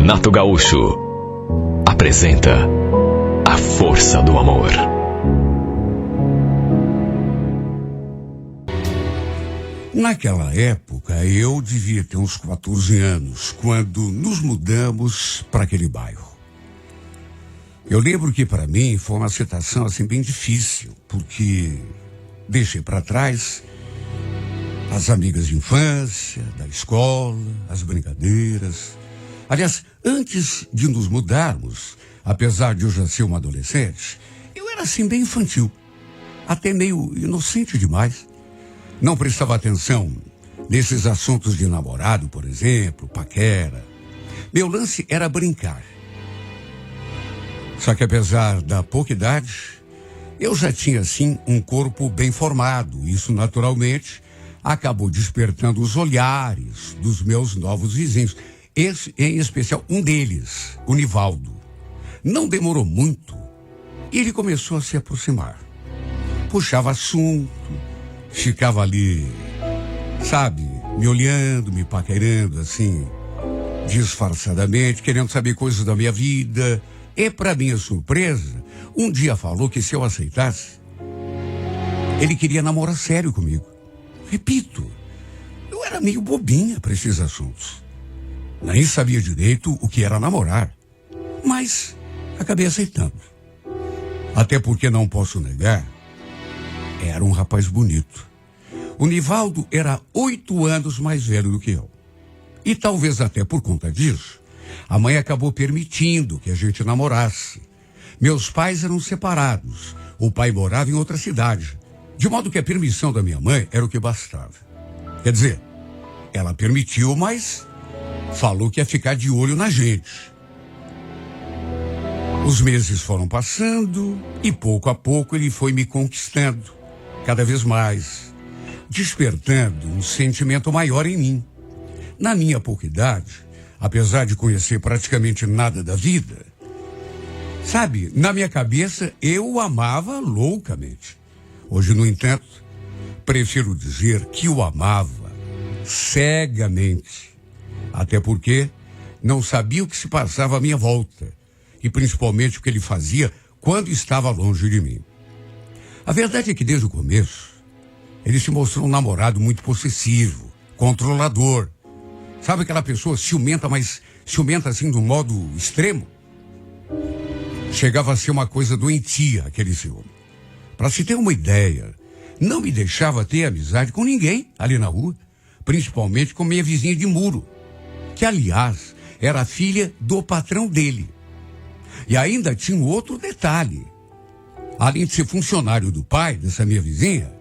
Renato Gaúcho apresenta A Força do Amor. Naquela época, eu devia ter uns 14 anos, quando nos mudamos para aquele bairro. Eu lembro que para mim foi uma situação assim bem difícil, porque deixei para trás as amigas de infância, da escola, as brincadeiras. Aliás, antes de nos mudarmos, apesar de eu já ser uma adolescente, eu era assim bem infantil, até meio inocente demais. Não prestava atenção nesses assuntos de namorado, por exemplo, paquera. Meu lance era brincar. Só que apesar da pouca idade, eu já tinha, assim, um corpo bem formado. Isso, naturalmente, acabou despertando os olhares dos meus novos vizinhos. Esse, em especial, um deles, o Nivaldo. Não demorou muito e ele começou a se aproximar. Puxava assunto, ficava ali, sabe, me olhando, me paquerando, assim, disfarçadamente, querendo saber coisas da minha vida. E, para minha surpresa, um dia falou que se eu aceitasse, ele queria namorar sério comigo. Repito, eu era meio bobinha para esses assuntos. Nem sabia direito o que era namorar, mas acabei aceitando. Até porque não posso negar, era um rapaz bonito. O Nivaldo era 8 anos mais velho do que eu. E talvez até por conta disso, a mãe acabou permitindo que a gente namorasse. Meus pais eram separados. O pai morava em outra cidade. De modo que a permissão da minha mãe era o que bastava. Quer dizer, ela permitiu, mas falou que ia ficar de olho na gente. Os meses foram passando e pouco a pouco ele foi me conquistando, cada vez mais, despertando um sentimento maior em mim. Na minha pouca idade, apesar de conhecer praticamente nada da vida, sabe, na minha cabeça eu o amava loucamente. Hoje, no entanto, prefiro dizer que o amava cegamente. Até porque não sabia o que se passava à minha volta. E principalmente o que ele fazia quando estava longe de mim. A verdade é que desde o começo, ele se mostrou um namorado muito possessivo, controlador. Sabe aquela pessoa ciumenta, mas ciumenta assim de um modo extremo? Chegava a ser uma coisa doentia, aquele ciúme. Para se ter uma ideia, não me deixava ter amizade com ninguém ali na rua, principalmente com minha vizinha de muro, que, aliás, era filha do patrão dele. E ainda tinha um outro detalhe. Além de ser funcionário do pai dessa minha vizinha,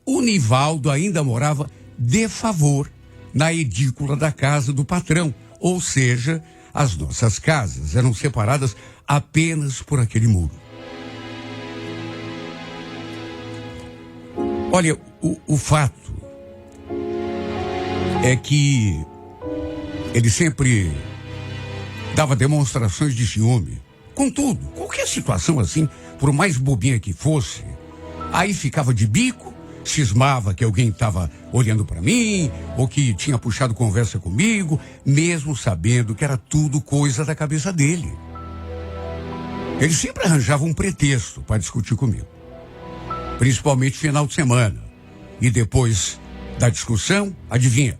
o Nivaldo ainda morava de favor na edícula da casa do patrão. Ou seja, as nossas casas eram separadas apenas por aquele muro. Olha, o fato é que ele sempre dava demonstrações de ciúme. Contudo, qualquer situação assim, por mais bobinha que fosse, aí ficava de bico, cismava que alguém estava olhando para mim, ou que tinha puxado conversa comigo, mesmo sabendo que era tudo coisa da cabeça dele. Ele sempre arranjava um pretexto para discutir comigo, principalmente final de semana. E depois da discussão, adivinha?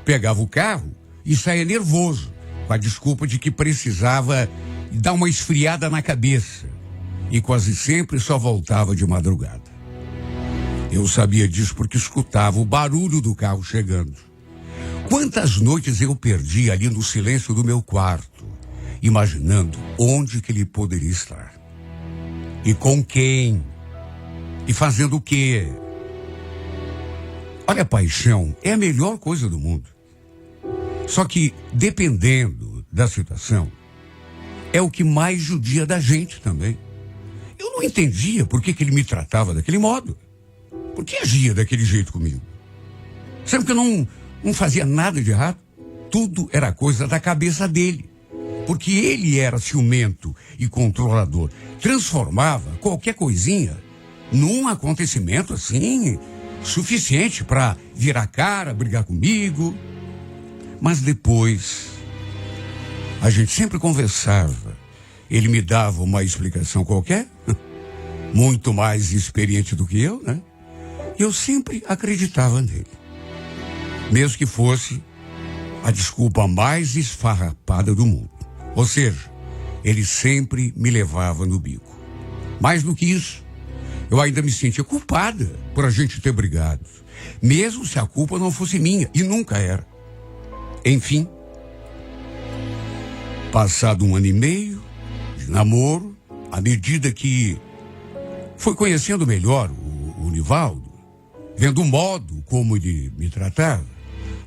Pegava o carro e saía nervoso, com a desculpa de que precisava dar uma esfriada na cabeça. E quase sempre só voltava de madrugada. Eu sabia disso porque escutava o barulho do carro chegando. Quantas noites eu perdi ali no silêncio do meu quarto, imaginando onde que ele poderia estar. E com quem? E fazendo o quê? Olha, paixão é a melhor coisa do mundo. Só que, dependendo da situação, é o que mais judia da gente também. Eu não entendia por que ele me tratava daquele modo. Por que agia daquele jeito comigo? Sempre que eu não fazia nada de errado, tudo era coisa da cabeça dele. Porque ele era ciumento e controlador. Transformava qualquer coisinha num acontecimento assim, suficiente para virar a cara, brigar comigo. Mas depois, A gente sempre conversava. Ele me dava uma explicação qualquer, muito mais experiente do que eu, né? E eu sempre acreditava nele. Mesmo que fosse a desculpa mais esfarrapada do mundo. Ou seja, ele sempre me levava no bico. Mais do que isso, eu ainda me sentia culpada por a gente ter brigado. Mesmo se a culpa não fosse minha, e nunca era. Enfim, passado 1 ano e meio de namoro, à medida que fui conhecendo melhor o Nivaldo, vendo o modo como ele me tratava,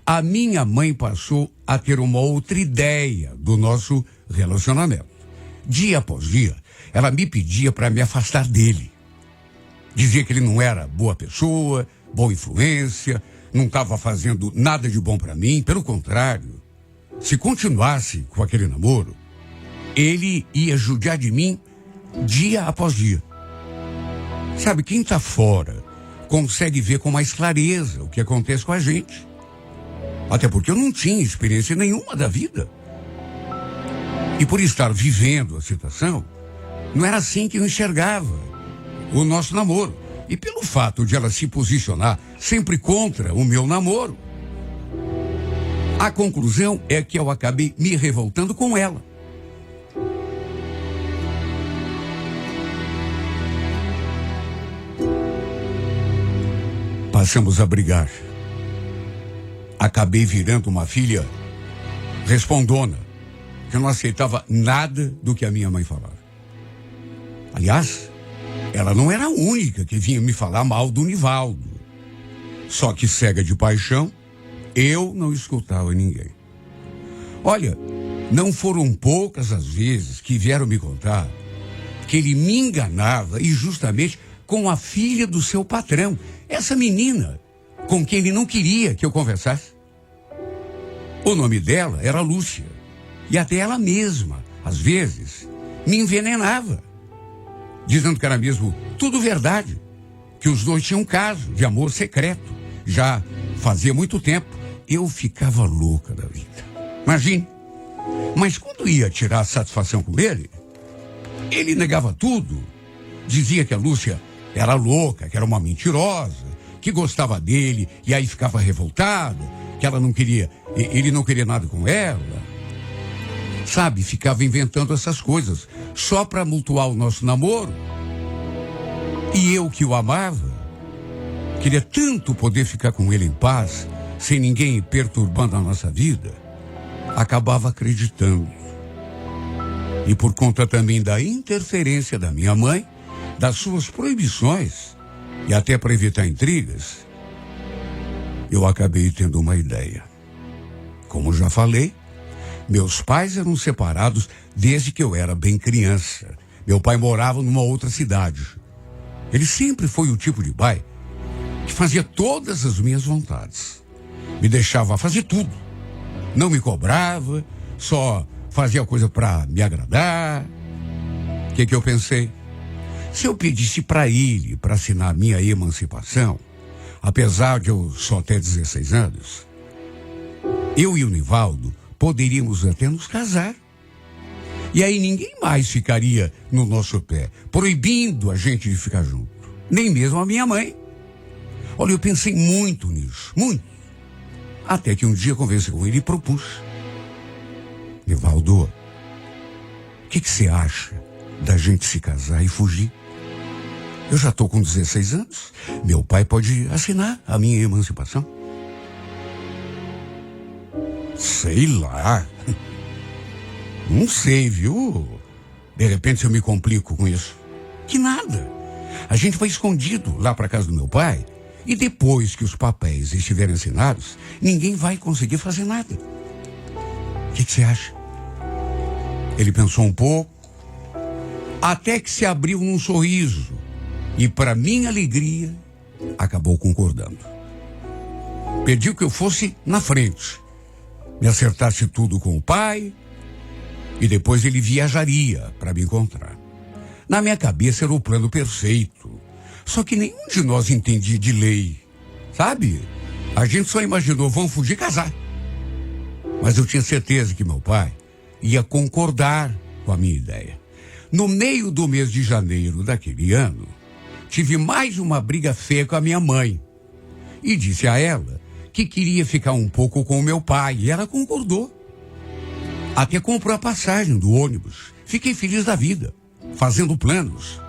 a minha mãe passou a ter uma outra ideia do nosso relacionamento. Dia após dia, ela me pedia para me afastar dele. Dizia que ele não era boa pessoa, boa influência, não estava fazendo nada de bom para mim. Pelo contrário, se continuasse com aquele namoro, ele ia judiar de mim dia após dia. Sabe, quem está fora consegue ver com mais clareza o que acontece com a gente. Até porque eu não tinha experiência nenhuma da vida. E por estar vivendo a situação, não era assim que eu enxergava o nosso namoro. E pelo fato de ela se posicionar sempre contra o meu namoro, a conclusão é que eu acabei me revoltando com ela. Passamos a brigar. Acabei virando uma filha respondona, que não aceitava nada do que a minha mãe falava. Aliás, ela não era a única que vinha me falar mal do Nivaldo. Só que, cega de paixão, eu não escutava ninguém. Olha, não foram poucas as vezes que vieram me contar que ele me enganava e justamente com a filha do seu patrão, essa menina com quem ele não queria que eu conversasse. O nome dela era Lúcia. E até ela mesma, às vezes, me envenenava, dizendo que era mesmo tudo verdade, que os dois tinham um caso de amor secreto. Já fazia muito tempo. Eu ficava louca da vida. Imagine. Mas quando ia tirar satisfação com ele, ele negava tudo. Dizia que a Lúcia era louca, que era uma mentirosa, que gostava dele, e aí ficava revoltado, que ela não queria, ele não queria nada com ela. Sabe, ficava inventando essas coisas, só para mutuar o nosso namoro. E eu que o amava, queria tanto poder ficar com ele em paz, sem ninguém perturbando a nossa vida, acabava acreditando. E por conta também da interferência da minha mãe, das suas proibições, e até para evitar intrigas, eu acabei tendo uma ideia. Como já falei, meus pais eram separados desde que eu era bem criança. Meu pai morava numa outra cidade. Ele sempre foi o tipo de pai que fazia todas as minhas vontades. Me deixava fazer tudo. Não me cobrava, só fazia coisa para me agradar. O que eu pensei? Se eu pedisse para ele para assinar minha emancipação, apesar de eu só ter 16 anos, eu e o Nivaldo poderíamos até nos casar. E aí ninguém mais ficaria no nosso pé, proibindo a gente de ficar junto. Nem mesmo a minha mãe. Olha, eu pensei muito nisso, muito. Até que um dia conversei com ele e propus. Nivaldo, o que você acha da gente se casar e fugir? Eu já estou com 16 anos. Meu pai pode assinar a minha emancipação. Sei lá. Não sei, viu? De repente eu me complico com isso. Que nada. A gente vai escondido lá para casa do meu pai e depois que os papéis estiverem assinados, ninguém vai conseguir fazer nada. O que você acha? Ele pensou um pouco, até que se abriu num sorriso e, para minha alegria, acabou concordando. Pediu que eu fosse na frente, me acertasse tudo com o pai e depois ele viajaria para me encontrar. Na minha cabeça era o plano perfeito, só que nenhum de nós entendia de lei, sabe? A gente só imaginou, vamos fugir e casar. Mas eu tinha certeza que meu pai ia concordar com a minha ideia. No meio do mês de janeiro daquele ano, tive mais uma briga feia com a minha mãe. E disse a ela que queria ficar um pouco com o meu pai. E ela concordou. Até comprou a passagem do ônibus. Fiquei feliz da vida, fazendo planos,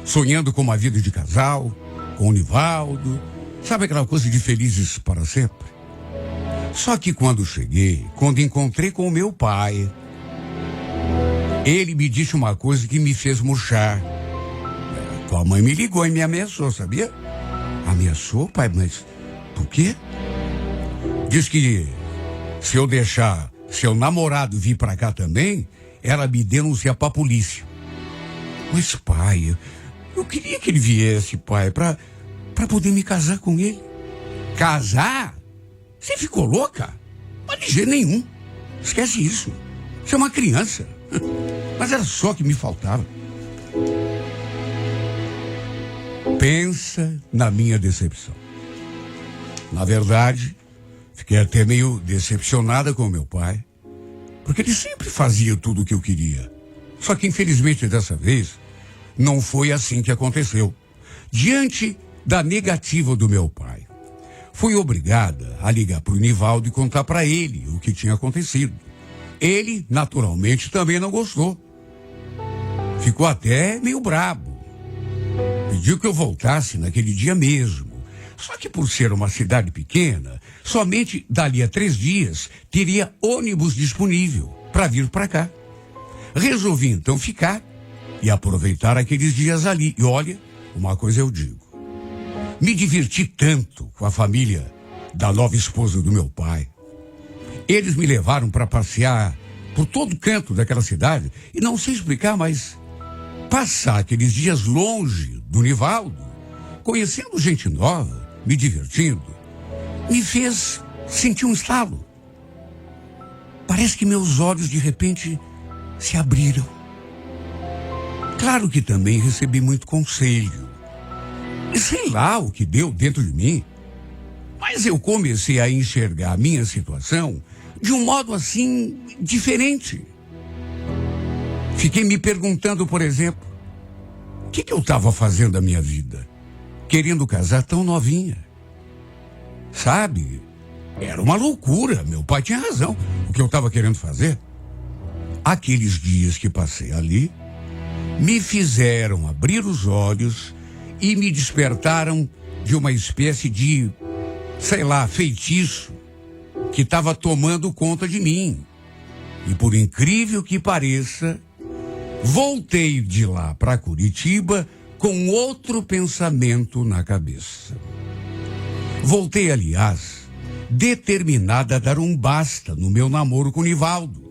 sonhando com uma vida de casal, com o Nivaldo. Sabe aquela coisa de felizes para sempre? Só que quando cheguei, quando encontrei com o meu pai, ele me disse uma coisa que me fez murchar. Tua mãe me ligou e me ameaçou, sabia? Ameaçou, pai? Mas por quê? Diz que se eu deixar seu namorado vir pra cá também, ela me denuncia pra polícia. Mas, pai, eu queria que ele viesse, pai, pra poder me casar com ele. Casar? Você ficou louca? Mas de jeito nenhum. Esquece isso. Você é uma criança. Mas era só que me faltava. Pensa na minha decepção. Na verdade, fiquei até meio decepcionada com o meu pai, porque ele sempre fazia tudo o que eu queria. Só que, infelizmente, dessa vez, não foi assim que aconteceu. Diante da negativa do meu pai, fui obrigada a ligar para o Nivaldo e contar para ele o que tinha acontecido. Ele, naturalmente, também não gostou. Ficou até meio brabo. Pediu que eu voltasse naquele dia mesmo. Só que por ser uma cidade pequena, somente dali a 3 dias teria ônibus disponível para vir para cá. Resolvi então ficar e aproveitar aqueles dias ali. E olha, uma coisa eu digo. Me diverti tanto com a família da nova esposa do meu pai. Eles me levaram para passear por todo canto daquela cidade. E não sei explicar, mas passar aqueles dias longe do Nivaldo, conhecendo gente nova, me divertindo, me fez sentir um estalo. Parece que meus olhos de repente se abriram. Claro que também recebi muito conselho. E sei lá o que deu dentro de mim. Mas eu comecei a enxergar a minha situação de um modo assim, diferente. Fiquei me perguntando, por exemplo, o que eu estava fazendo da minha vida? Querendo casar tão novinha. Sabe? Era uma loucura. Meu pai tinha razão. O que eu estava querendo fazer? Aqueles dias que passei ali me fizeram abrir os olhos e me despertaram de uma espécie de, sei lá, feitiço que estava tomando conta de mim. E por incrível que pareça, voltei de lá para Curitiba com outro pensamento na cabeça. Voltei, aliás, determinada a dar um basta no meu namoro com o Nivaldo.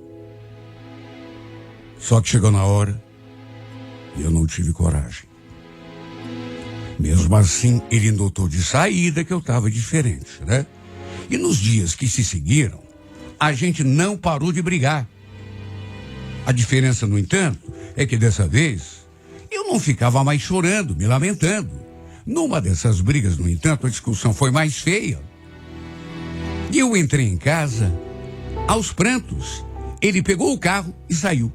Só que chegou na hora e eu não tive coragem. Mesmo assim, ele notou de saída que eu estava diferente, né? E nos dias que se seguiram, a gente não parou de brigar. A diferença, no entanto, é que dessa vez eu não ficava mais chorando, me lamentando. Numa dessas brigas, no entanto, a discussão foi mais feia. E eu entrei em casa, aos prantos. Ele pegou o carro e saiu.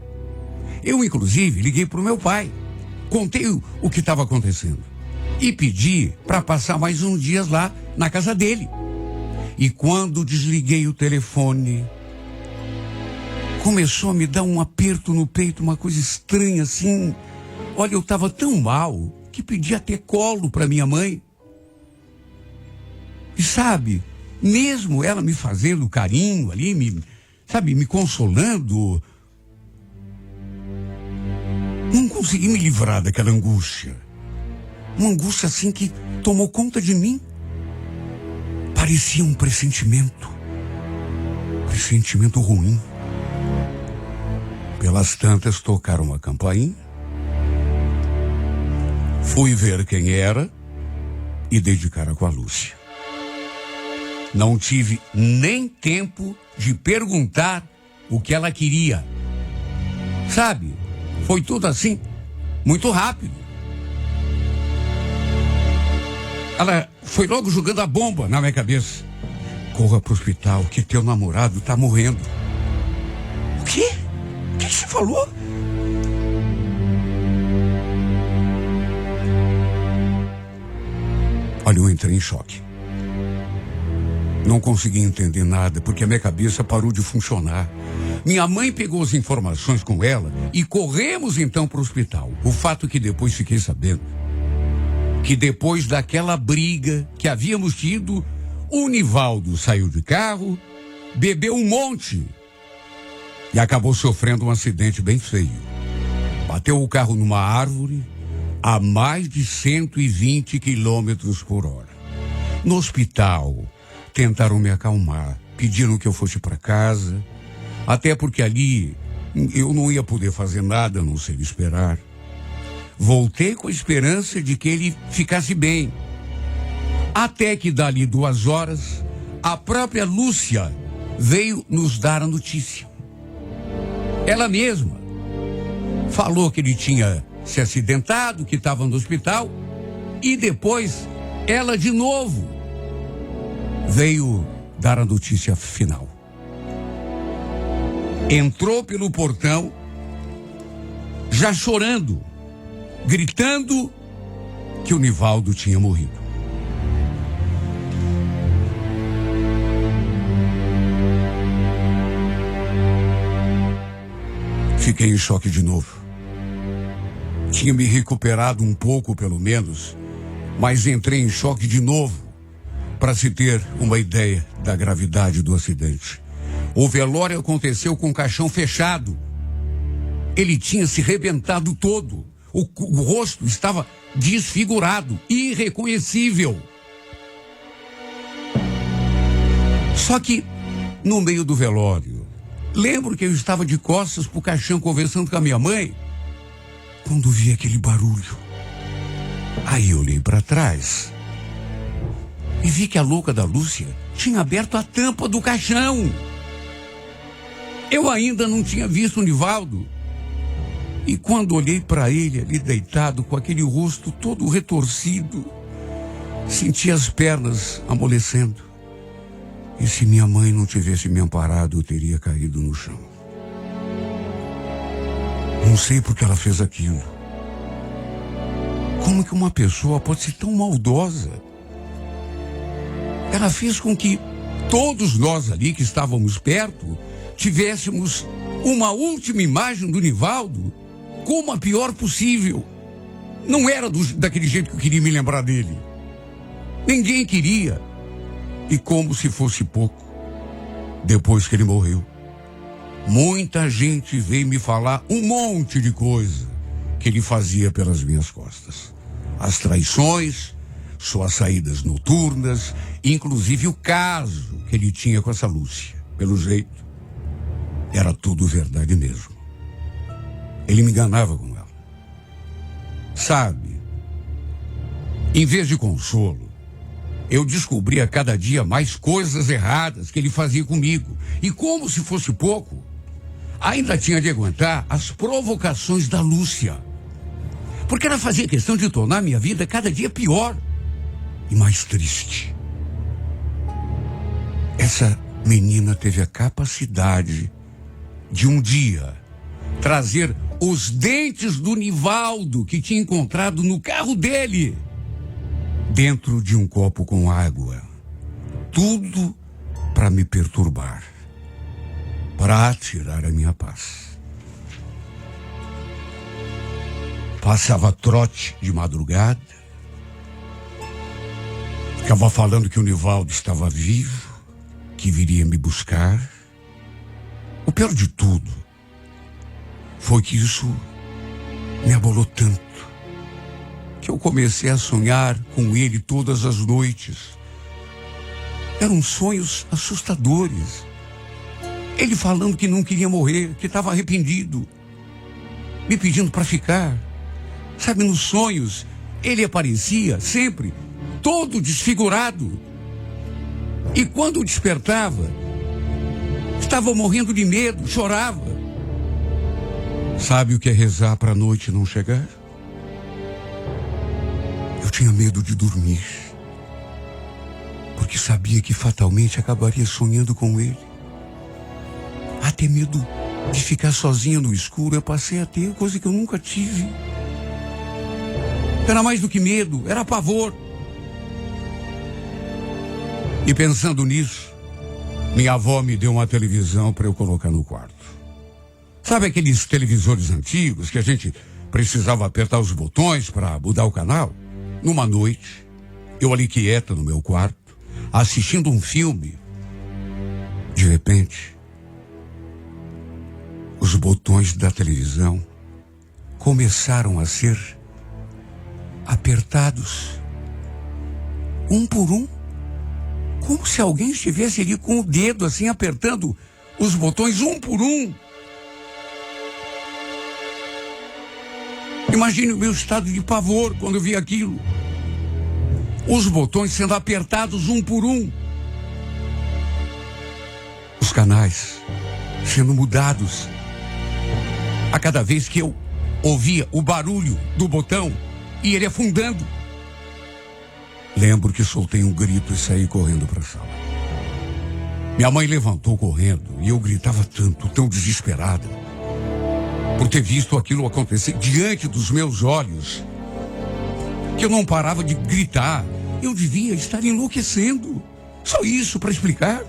Eu, inclusive, liguei para o meu pai. Contei o que estava acontecendo. E pedi para passar mais uns dias lá na casa dele. E quando desliguei o telefone, começou a me dar um aperto no peito, uma coisa estranha assim. Olha, eu estava tão mal que pedi até colo para minha mãe. E sabe, mesmo ela me fazendo carinho ali, me consolando, não consegui me livrar daquela angústia. Uma angústia assim que tomou conta de mim. Parecia um pressentimento ruim. Pelas tantas tocaram uma campainha. Fui ver quem era e dei de cara com a Lúcia. Não tive nem tempo de perguntar o que ela queria. Sabe, foi tudo assim, muito rápido. Ela foi logo jogando a bomba na minha cabeça. Corra pro hospital que teu namorado tá morrendo. O quê? que você falou? Olha, eu entrei em choque. Não consegui entender nada, porque a minha cabeça parou de funcionar. Minha mãe pegou as informações com ela e corremos então para o hospital. O fato é que depois fiquei sabendo que depois daquela briga que havíamos tido, o Nivaldo saiu de carro, bebeu um monte e acabou sofrendo um acidente bem feio. Bateu o carro numa árvore a mais de 120 quilômetros por hora. No hospital, tentaram me acalmar, pediram que eu fosse para casa, até porque ali eu não ia poder fazer nada, a não ser esperar. Voltei com a esperança de que ele ficasse bem. Até que dali 2 horas, a própria Lúcia veio nos dar a notícia. Ela mesma falou que ele tinha se acidentado, que estava no hospital, e depois ela de novo veio dar a notícia final. Entrou pelo portão, já chorando, gritando que o Nivaldo tinha morrido. Fiquei em choque de novo. Tinha me recuperado um pouco, pelo menos, mas entrei em choque de novo, para se ter uma ideia da gravidade do acidente. O velório aconteceu com o caixão fechado. Ele tinha se rebentado todo. O rosto estava desfigurado, irreconhecível. Só que, no meio do velório, lembro que eu estava de costas pro caixão conversando com a minha mãe, quando vi aquele barulho. Aí eu olhei para trás e vi que a louca da Lúcia tinha aberto a tampa do caixão. Eu ainda não tinha visto o Nivaldo. E quando olhei para ele ali deitado, com aquele rosto todo retorcido, senti as pernas amolecendo. E se minha mãe não tivesse me amparado, eu teria caído no chão. Não sei por que ela fez aquilo. Como que uma pessoa pode ser tão maldosa? Ela fez com que todos nós ali que estávamos perto tivéssemos uma última imagem do Nivaldo como a pior possível. Não era daquele jeito que eu queria me lembrar dele. Ninguém queria. E como se fosse pouco, depois que ele morreu, muita gente veio me falar um monte de coisa que ele fazia pelas minhas costas. As traições, suas saídas noturnas, inclusive o caso que ele tinha com essa Lúcia. Pelo jeito, era tudo verdade mesmo. Ele me enganava com ela. Sabe, em vez de consolo, eu descobria cada dia mais coisas erradas que ele fazia comigo. E como se fosse pouco, ainda tinha de aguentar as provocações da Lúcia. Porque ela fazia questão de tornar minha vida cada dia pior e mais triste. Essa menina teve a capacidade de um dia trazer os dentes do Nivaldo que tinha encontrado no carro dele dentro de um copo com água. Tudo para me perturbar, para tirar a minha paz. Passava trote de madrugada, ficava falando que o Nivaldo estava vivo, que viria me buscar. O pior de tudo foi que isso me abalou tanto que eu comecei a sonhar com ele todas as noites. Eram sonhos assustadores. Ele falando que não queria morrer, que estava arrependido, me pedindo para ficar. Sabe, nos sonhos, ele aparecia sempre todo desfigurado. E quando eu despertava, estava morrendo de medo, chorava. Sabe o que é rezar para a noite não chegar? Eu tinha medo de dormir, porque sabia que fatalmente acabaria sonhando com ele. Até medo de ficar sozinha no escuro, eu passei a ter coisa que eu nunca tive. Era mais do que medo, era pavor. E pensando nisso, minha avó me deu uma televisão para eu colocar no quarto. Sabe aqueles televisores antigos que a gente precisava apertar os botões para mudar o canal? Numa noite, eu ali quieta no meu quarto, assistindo um filme. De repente, os botões da televisão começaram a ser apertados, um por um, como se alguém estivesse ali com o dedo assim apertando os botões um por um. Imagine o meu estado de pavor quando eu vi aquilo. Os botões sendo apertados um por um. Os canais sendo mudados. A cada vez que eu ouvia o barulho do botão e ele afundando. Lembro que soltei um grito e saí correndo para a sala. Minha mãe levantou correndo e eu gritava tanto, tão desesperada, por ter visto aquilo acontecer diante dos meus olhos, que eu não parava de gritar. Eu devia estar enlouquecendo. Só isso para explicar.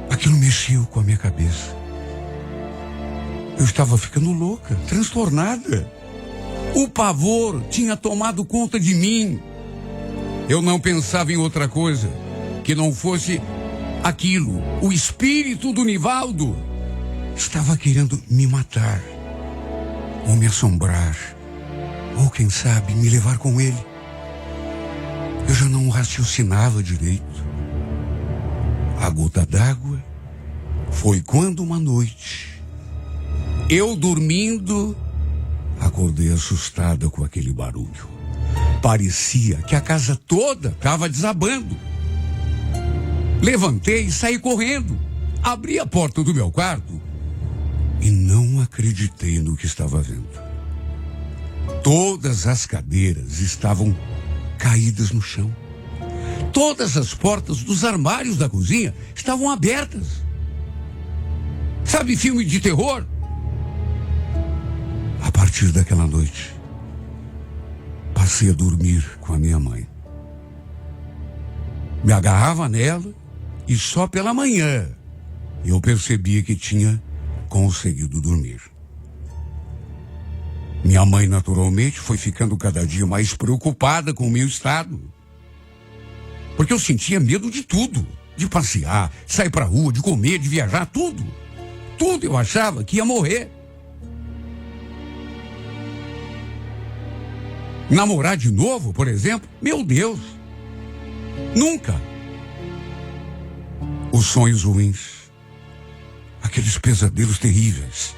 Aquilo mexeu com a minha cabeça. Eu estava ficando louca, transtornada. O pavor tinha tomado conta de mim. Eu não pensava em outra coisa que não fosse aquilo. O espírito do Nivaldo estava querendo me matar, ou me assombrar, ou quem sabe me levar com ele. Eu já não raciocinava direito. A gota d'água foi quando uma noite, eu dormindo, acordei assustada com aquele barulho. Parecia que a casa toda estava desabando. Levantei e saí correndo. Abri a porta do meu quarto e não acreditei no que estava vendo. Todas as cadeiras estavam caídas no chão. Todas as portas dos armários da cozinha estavam abertas. Sabe filme de terror? A partir daquela noite, passei a dormir com a minha mãe. Me agarrava nela e só pela manhã eu percebia que tinha conseguido dormir. Minha mãe, naturalmente, foi ficando cada dia mais preocupada com o meu estado. Porque eu sentia medo de tudo. De passear, sair pra rua, de comer, de viajar, tudo. Tudo eu achava que ia morrer. Namorar de novo, por exemplo, meu Deus, nunca. Os sonhos ruins, aqueles pesadelos terríveis,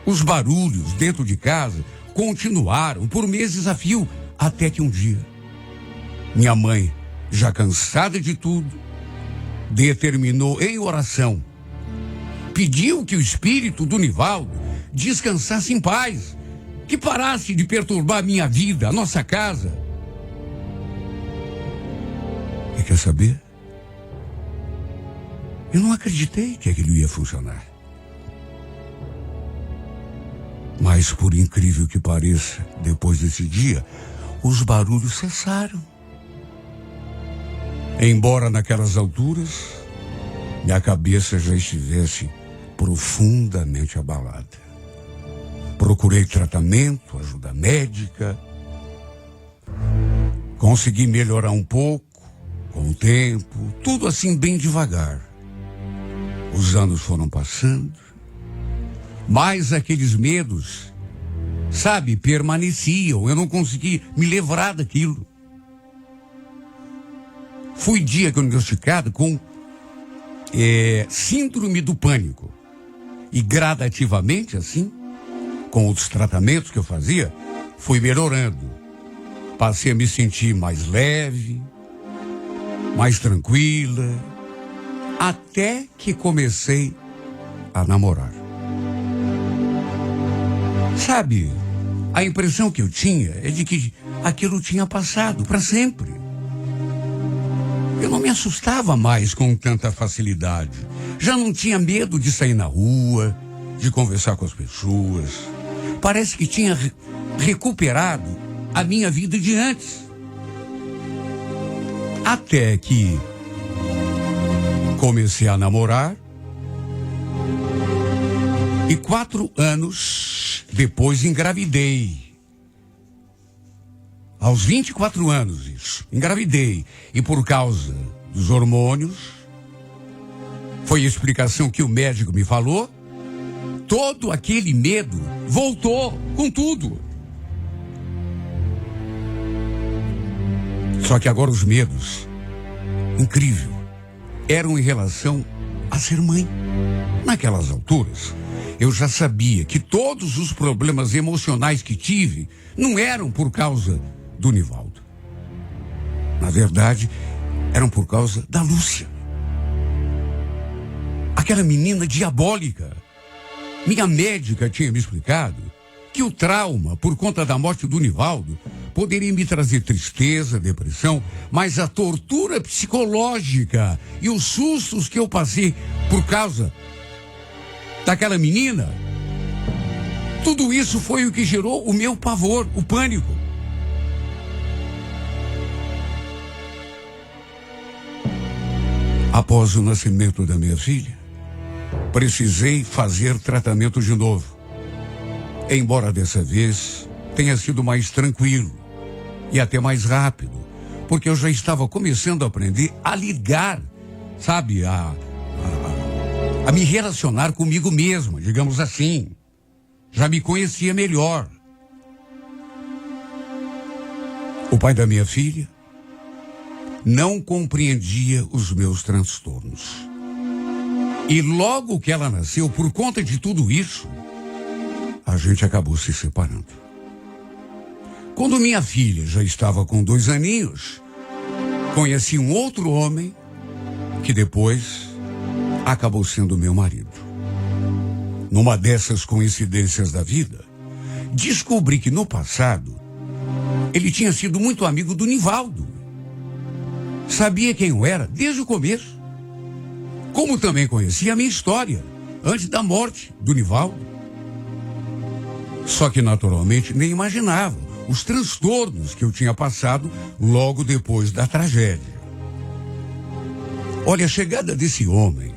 os barulhos dentro de casa continuaram por meses a fio, até que um dia, minha mãe, já cansada de tudo, determinou em oração, pediu que o espírito do Nivaldo descansasse em paz, que parasse de perturbar a minha vida, a nossa casa. E quer saber? Eu não acreditei que aquilo ia funcionar. Mas, por incrível que pareça, depois desse dia, os barulhos cessaram. Embora naquelas alturas, minha cabeça já estivesse profundamente abalada. Procurei tratamento, ajuda médica. Consegui melhorar um pouco, com o tempo, tudo assim bem devagar. Os anos foram passando, mas aqueles medos, sabe, permaneciam. Eu não consegui me livrar daquilo. Fui diagnosticado com síndrome do pânico. E gradativamente, assim, com os tratamentos que eu fazia, fui melhorando. Passei a me sentir mais leve, mais tranquila, até que comecei a namorar. Sabe, a impressão que eu tinha é de que aquilo tinha passado para sempre. Eu não me assustava mais com tanta facilidade. Já não tinha medo de sair na rua, de conversar com as pessoas. Parece que tinha recuperado a minha vida de antes. Até que comecei a namorar. E 4 anos depois engravidei. Aos 24 anos, isso. Engravidei. E por causa dos hormônios, foi a explicação que o médico me falou, todo aquele medo voltou com tudo. Só que agora os medos, incrível, eram em relação a ser mãe. Naquelas alturas, eu já sabia que todos os problemas emocionais que tive não eram por causa do Nivaldo. Na verdade, eram por causa da Lúcia. Aquela menina diabólica. Minha médica tinha me explicado que o trauma por conta da morte do Nivaldo poderia me trazer tristeza, depressão, mas a tortura psicológica e os sustos que eu passei por causa daquela menina, tudo isso foi o que gerou o meu pavor, o pânico. Após o nascimento da minha filha, precisei fazer tratamento de novo. Embora dessa vez tenha sido mais tranquilo e até mais rápido, porque eu já estava começando a aprender a lidar, sabe, a me relacionar comigo mesmo, digamos assim. Já me conhecia melhor. O pai da minha filha não compreendia os meus transtornos. E logo que ela nasceu, por conta de tudo isso, a gente acabou se separando. Quando minha filha já estava com 2 aninhos, conheci um outro homem que depois acabou sendo meu marido. Numa dessas coincidências da vida, descobri que no passado ele tinha sido muito amigo do Nivaldo. Sabia quem eu era desde o começo. Como também conhecia a minha história antes da morte do Nivaldo. Só que naturalmente nem imaginava os transtornos que eu tinha passado logo depois da tragédia. Olha, a chegada desse homem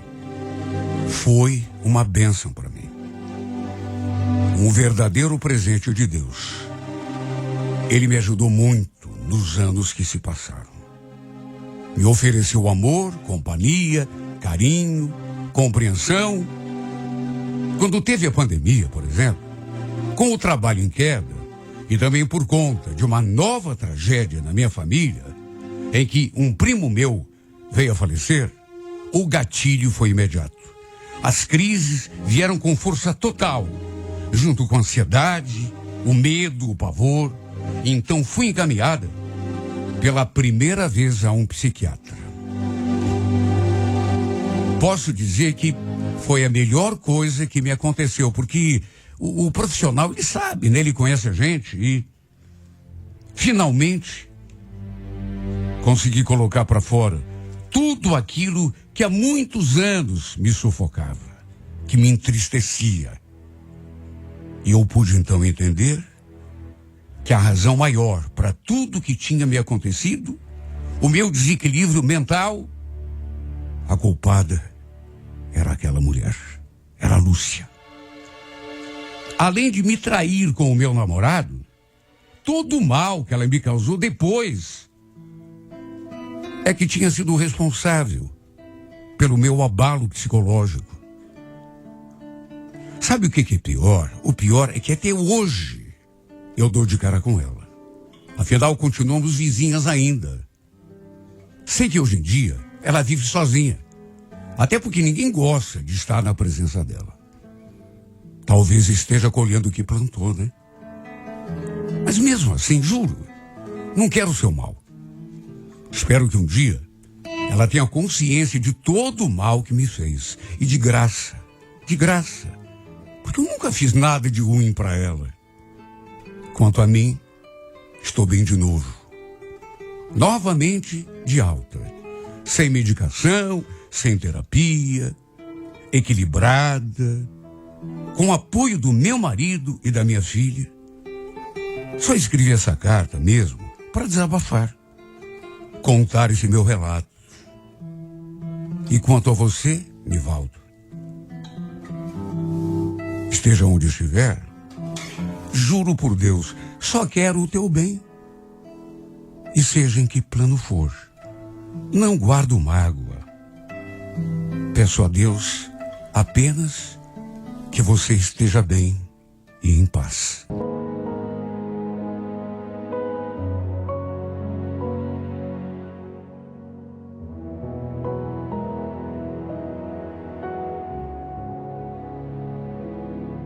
foi uma bênção para mim. Um verdadeiro presente de Deus. Ele me ajudou muito nos anos que se passaram. Me ofereceu amor, companhia, carinho, compreensão. Quando teve a pandemia, por exemplo, com o trabalho em queda e também por conta de uma nova tragédia na minha família, em que um primo meu veio a falecer, o gatilho foi imediato. As crises vieram com força total, junto com a ansiedade, o medo, o pavor. Então fui encaminhada pela primeira vez a um psiquiatra. Posso dizer que foi a melhor coisa que me aconteceu, porque o profissional, ele sabe, né? Ele conhece a gente e finalmente consegui colocar para fora tudo aquilo que há muitos anos me sufocava, que me entristecia. E eu pude então entender que a razão maior para tudo que tinha me acontecido, o meu desequilíbrio mental, a culpada era aquela mulher, era a Lúcia. Além de me trair com o meu namorado, todo o mal que ela me causou depois é que tinha sido responsável pelo meu abalo psicológico. Sabe o que é pior? O pior é que até hoje eu dou de cara com ela. Afinal, continuamos vizinhas ainda. Sei que hoje em dia ela vive sozinha. Até porque ninguém gosta de estar na presença dela. Talvez esteja colhendo o que plantou, né? Mas mesmo assim, juro, não quero o seu mal. Espero que um dia ela tenha consciência de todo o mal que me fez. E de graça. Porque eu nunca fiz nada de ruim para ela. Quanto a mim, estou bem de novo. Novamente de alta. sem medicação, sem terapia, equilibrada, com o apoio do meu marido e da minha filha. Só escrevi essa carta mesmo para desabafar, contar esse meu relato. E quanto a você, Nivaldo, esteja onde estiver, juro por Deus, só quero o teu bem. E seja em que plano for, não guardo mágoa. Peço a Deus apenas que você esteja bem e em paz.